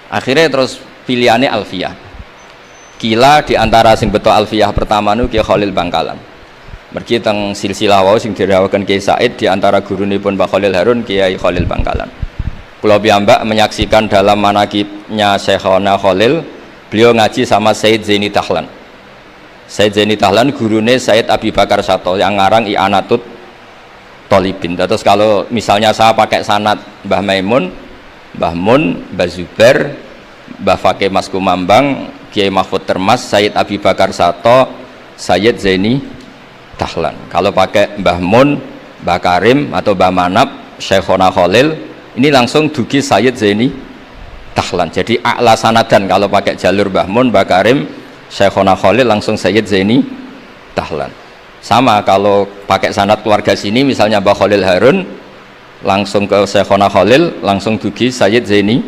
Akhirnya terus pilihannya Alfiyah. Kila diantara sing beto Alfiyah pertama nu Kiai Khalil Bangkalan. Mergi teng silsilah wau sing dirawaken Kiai Said diantara gurunipun Mbah Khalil Harun Kiai Khalil Bangkalan. Kula piyambak menyaksikan dalam manaqibnya Syekhona Khalil, beliau ngaji sama Said Zaini Dahlan. Said Zaini Dahlan gurune Said Abi Bakar Sato yang ngarang I'anatut Thalibin. Terus kalau misalnya saya pakai sanad Mbah Maimun, Mbah Mun, Mbah Zubair, Mbah Fakih Mas Kumambang, Kiai Mahfud Termas, Said Abi Bakar Sato, Said Zaini Dahlan. Kalau pakai Mbah Mun, Mbah Karim atau Mbah Manap, Syekhona Khalil, ini langsung dugi Said Zaini Dahlan. Jadi a'la sanadan kalau pakai jalur Mbah Mun, Mbah Karim, Syekhona Khalil langsung Said Zaini Dahlan. Sama kalau pakai sanad keluarga sini misalnya Mbah Khalil Harun langsung ke Syekhona Khalil langsung dugi Said Zaini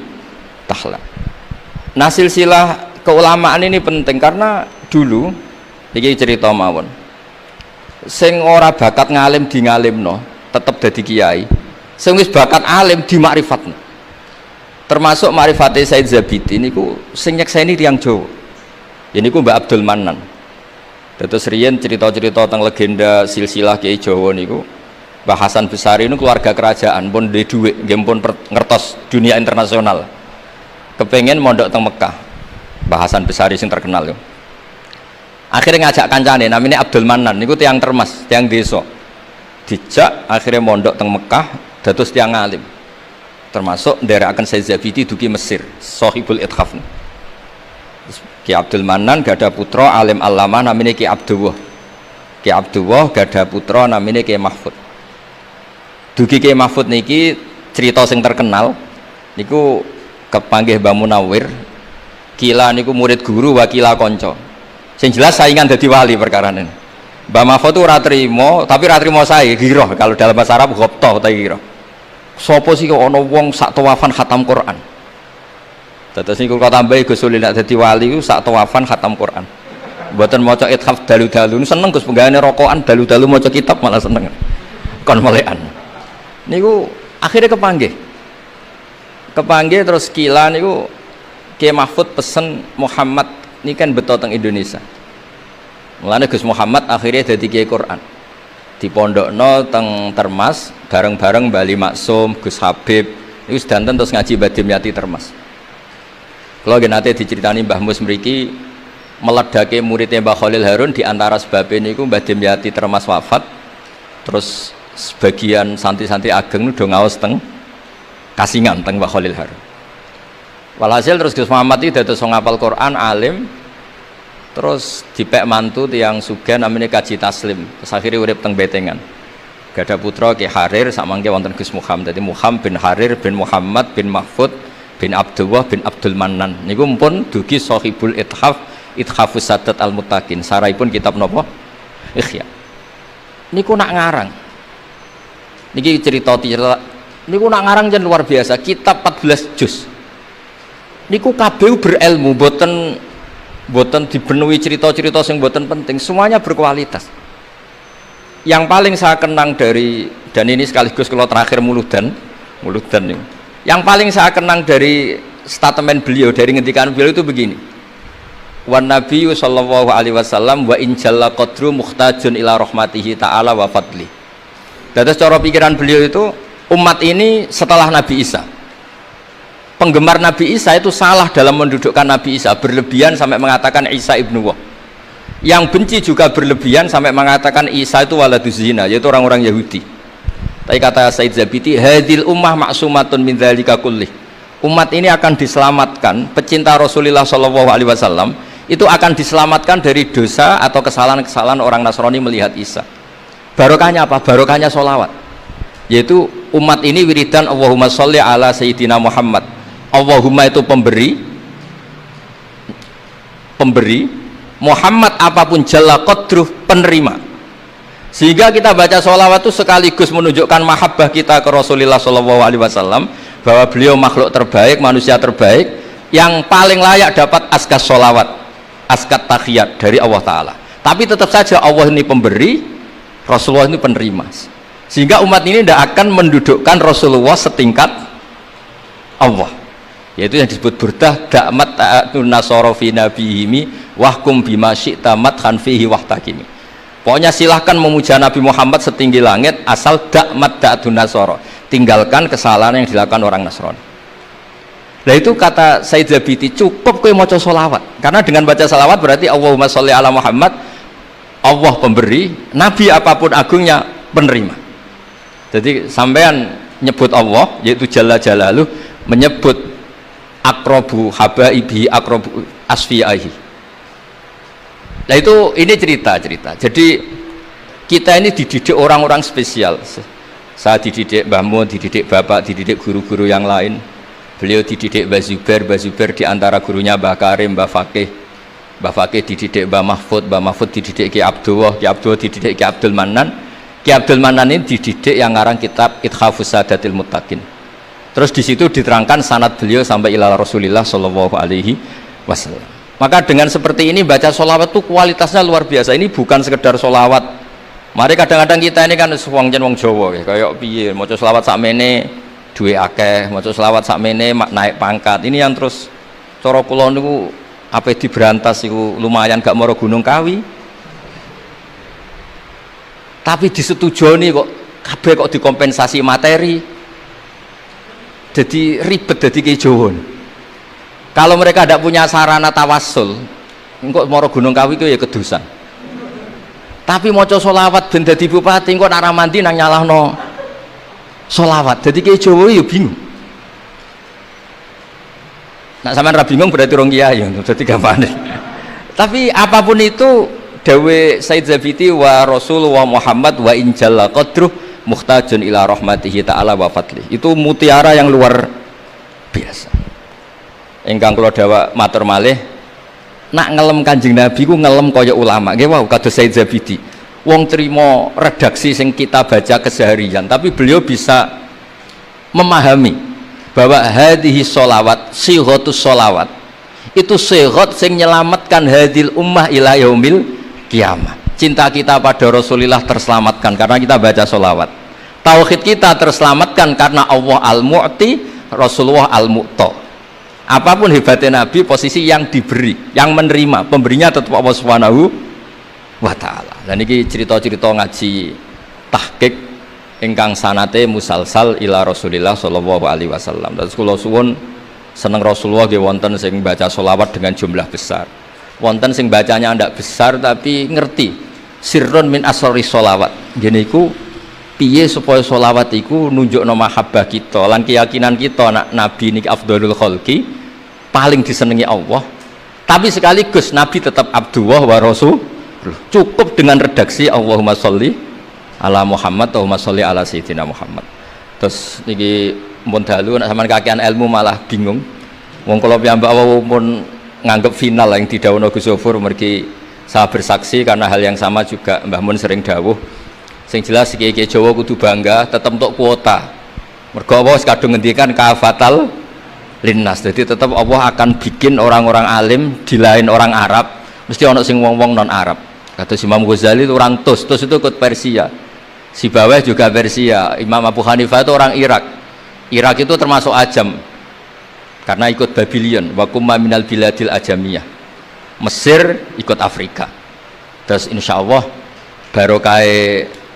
Dahlan. Nah silsilah keulamaan ini penting karena dulu iki cerita mawon sing ora bakat ngalim di ngalimno tetep dadi kiai, sing wis bakat alim di makrifatno, termasuk makrifate Said Zabidi niku sing nyekseni tiyang Jawa ya niku Mbak Abdul Manan. Terus riyen cerita-cerita tentang legenda silsilah Kiai Jawa niku Mbah Hasan Besari ini keluarga kerajaan pun duwe dhuwit nggih pun ngertos dunia internasional kepengen mondok teng Mekah. Mbah Hasan Besari sing terkenal yo. Akhirnya ngajak kancane namanya Abdul Manan niku tiang Termas, tiang desa. Dijak akhirnya mondok teng Mekah dados tiang alim. Termasuk nderekaken Said Zabidi dugi Mesir, Shahibul Ithaf. Ki Abdul Manan gada putra alim alama namanya Ki Abdullah. Ki Abdullah gada putra namanya Ki Mahfud. Dugi Ki Mahfud niki cerita sing terkenal niku kepanggih Mbah Munawir. Kila niku murid guru wakila konco. Sing jelas saingan dadi wali perkara ini. Mbah Mahfud itu ora trimo, tapi ora trimo sae giroh kalau dalam bahasa Arab ghobtoh ta giroh. Sopo sih kok ana wong sak tawafan khatam Quran. Dados niku kok tambahi Gus Sulil nek dadi wali ku sak tawafan khatam Quran. Mboten maca ithaf dalu-dalu seneng Gus penggane rokokan dalu-dalu maca kitab malah seneng. Kon melekan. Niku akhirnya kepanggih. Kepanggih terus kila niku Kiai Mahfud pesen Muhammad ini kan betul teng Indonesia. Mulane Gus Muhammad akhirnya dadi Kiai Quran. Di pondokno teng Termas bareng-bareng Bali Maksum, Gus Habib, niku sedanten terus ngaji Badim Yati Termas. Kalau nate diceritani Mbah Mus mriki meledake muridnya Mbah Khalil Harun di antara sebabnya niku Mbah Dimyati Termas wafat. Terus sebagian santri-santri ageng udah ngaos teng Kasingan teng Mbah Khalil Harun. Walhasil terus Gus Muhammad itu dados ngapal Quran alim, terus dipek mantu tiang sugih namanya Kaji Taslim, terus akhirnya urip teng Betengan. Gada putra Ki Harir samangke wonten Gus Muhammad. Jadi Muhammad bin Harir bin Muhammad bin Mahfud bin Abdullah bin Abdul Manan. Niku pun dugi Shahibul Ithaf, Ithafus Sadat Al-Muttaqin. Saraipun kitab napa? Ikhya. Niku nak ngarang. Niki cerita niku nak ngarang jan luar biasa, kitab 14 juz. Niku kabeh berilmu, boten dipenuhi cerita-cerita sing boten penting, semuanya berkualitas. Yang paling saya kenang dari, dan ini sekaligus kalau terakhir muludan ini. Yang paling saya kenang dari statement beliau, dari ngendikan beliau itu begini. Wan Nabiyyu sallallahu alaihi wasallam wa in jalla qadru muhtajun ila rahmatihi ta'ala wa fadli. Dari cara pikiran beliau itu umat ini setelah Nabi Isa, penggemar Nabi Isa itu salah dalam mendudukkan Nabi Isa, berlebihan sampai mengatakan Isa ibnu Wah. Yang benci juga berlebihan sampai mengatakan Isa itu waladuz zina, yaitu orang-orang Yahudi. Tapi kata Said Zabidi, hadil ummah maksumatun min dzalika kullih. Umat ini akan diselamatkan, pecinta Rasulullah sallallahu alaihi wasallam itu akan diselamatkan dari dosa atau kesalahan-kesalahan orang Nasrani melihat Isa. Barokahnya apa? Barokahnya sholawat, yaitu umat ini wiridan Allahumma sholli ala Sayyidina Muhammad. Allahumma itu pemberi, Muhammad apapun jalla qadruh penerima. Sehingga kita baca sholawat itu sekaligus menunjukkan mahabbah kita ke Rasulullah Shallallahu Alaihi Wasallam, bahwa beliau makhluk terbaik, manusia terbaik yang paling layak dapat askas sholawat, askat tahiyat dari Allah Ta'ala. Tapi tetap saja Allah ini pemberi, Rasulullah ini penerima. Sehingga umat ini tidak akan mendudukkan Rasulullah setingkat Allah. yaitu yang disebut burdah da'mat ta'atun nasara fi nabihimi wahkum bima syi'ta madhan fihi wahtakimi. Pokoknya silahkan memuja Nabi Muhammad setinggi langit asal da'mat ta'atun nasara, tinggalkan kesalahan yang dilakukan orang Nasrani. Nah itu kata Said Zabidi, cukup kowe maca sholawat, karena dengan baca sholawat berarti Allahumma sholli ala Muhammad, Allah pemberi, Nabi apapun agungnya penerima. Jadi sampean nyebut Allah yaitu Jalla Jalaluh, menyebut akrobu habaibi akrobu asfiyaihi. Nah itu ini cerita. Jadi kita ini dididik orang-orang spesial. Saya dididik Mbah Mun, dididik Bapak, dididik guru-guru yang lain. Beliau dididik Mbah Zubair di antara gurunya Mbah Karim, Mbah Fakih dididik Mbah Mahfud dididik Ki Abdullah dididik Ki Abdul Manan. Ki Abdul Manan ini dididik yang ngarang kitab Ithafus Sadatil Muttaqin. Terus di situ diterangkan sanad beliau sampai ila Rasulillah sallallahu alaihi wasallam. Maka dengan seperti ini baca sholawat itu kualitasnya luar biasa. Ini bukan sekedar sholawat. Mari kadang-kadang kita ini kan wong Jawa kayak piye maca sholawat sakmene duwe akeh, maca selawat sakmene naik pangkat. Ini yang terus cara kula niku ape diberantas iku lumayan gak mara Gunung Kawi. Tapi disetujoni kok kabeh kok dikompensasi materi. Jadi ribet dadi ki Jawa. Kalau mereka tidak punya sarana tawassul, engko mara Gunung Kawi ku ya kedusan. Tapi maca selawat ben dadi bupati engko nek mandi nang nyalahno sholawat, jadi kayak Jawa ya bingung. Nak sampean ra bingung berarti rong kiai, jadi gampang. Tapi apapun itu, dawe Said Zabidi wa Rasul wa Muhammad wa injalla qadruh muhtajun ila rahmatihi ta'ala wa fadlih. Itu mutiara yang luar biasa. Ingkang kula dawa matur malih, nak ngelem Kanjeng Nabi ku ngelem kaya ulama. Nggih wow, kados Said Zabidi. Wong terima redaksi sing kita baca keseharian, tapi beliau bisa memahami bahwa hadhihi sholawat sighatus sholawat itu sighat sing nyelamatkan hadil ummah ila yaumil kiamah. Cinta kita pada Rasulullah terselamatkan karena kita baca sholawat. Tauhid kita terselamatkan karena Allah al-mu'ti, Rasulullah al-mu'ta. Apapun hebatnya Nabi, posisi yang diberi, yang menerima, pemberinya tetap Allah Subhanahu wa ta'ala. Dan ini cerita-cerita ngaji tahqiq ingkang sanate musalsal ila Rasulillah sallallahu alaihi wasallam. Terus kula suwun seneng Rasulullah nggih wonten sing baca sholawat dengan jumlah besar. Wonten sing bacanya ndak besar tapi ngerti sirrun min asrari sholawat. Ngene iku piye supaya sholawat iku nunjukno mahabbah kita lan keyakinan kita anak Nabi niki afdhalul khalqi, paling disenengi Allah. Tapi sekaligus Nabi tetap Abdullah wa Rasul. Cukup dengan redaksi Allahumma sholli ala Muhammad, Allahumma sholli ala Sayyidina Muhammad. Terus niki mun dalu nek sampean kakean ilmu malah bingung. Wong kula piyambak pun nganggep final yang didhawuhna Gus Zofur mergi saya bersaksi karena hal yang sama juga Mbah Mun sering dawuh. Sing jelas iki Jawa kudu bangga tetep untuk kuota. Mergo Allah wis kadung ngendikan kafatal linnas. Jadi tetap Allah akan bikin orang-orang alim di lain orang Arab, mesti ono sing wong-wong non Arab. Kata Imam Ghazali itu orang Tus itu ikut Persia, si Baweh juga Persia. Imam Abu Hanifah itu orang Irak. Irak itu termasuk Ajam karena ikut Babylon. Wa kumma minal biladil ajamiyah. Mesir ikut Afrika. Terus insya Allah barokah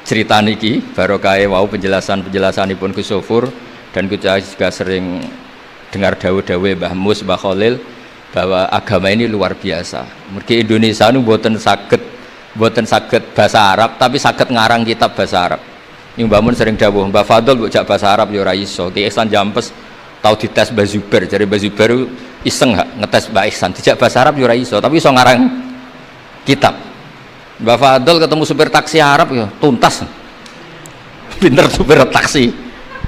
cerita niki, barokah wau penjelasanipun Gus Zofur, dan kita juga sering dengar dawuh-dawuh Mbah Mus, Mbah Khalil bahwa agama ini luar biasa. Mergi Indonesia nu mboten saged bahasa Arab tapi saged ngarang kitab bahasa Arab. Ini Mbah Mun sering dawuh, Mbah Fadl mbok jak bahasa Arab ya ora iso. Ki Ihsan Jampes tau dites Mbah Zubair, jare Mbah Zubair iseng gak ngetes Mbah Ihsan dijak bahasa Arab ya ora iso, tapi iso ngarang kitab. Mbah Fadl ketemu supir taksi Arab ya tuntas. Pinter supir taksi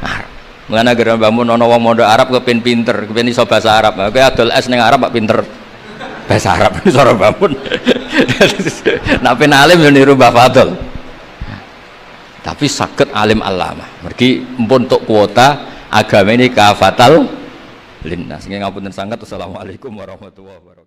Arab. Mengenai gara Mbah Mun ana wong mondok Arab kepen pinter, kepen iso bahasa Arab. Kowe adol es ning Arab kok pinter bahasa Arab. Sora Mbah Mun. Nak pen alim yo niru Mbah Fadl. Tapi saged alim alama. Mergi mpun untuk kuota agama ini kafatal linnas. Nggih ngapunten sanget. Wassalamualaikum warahmatullahi wabarakatuh.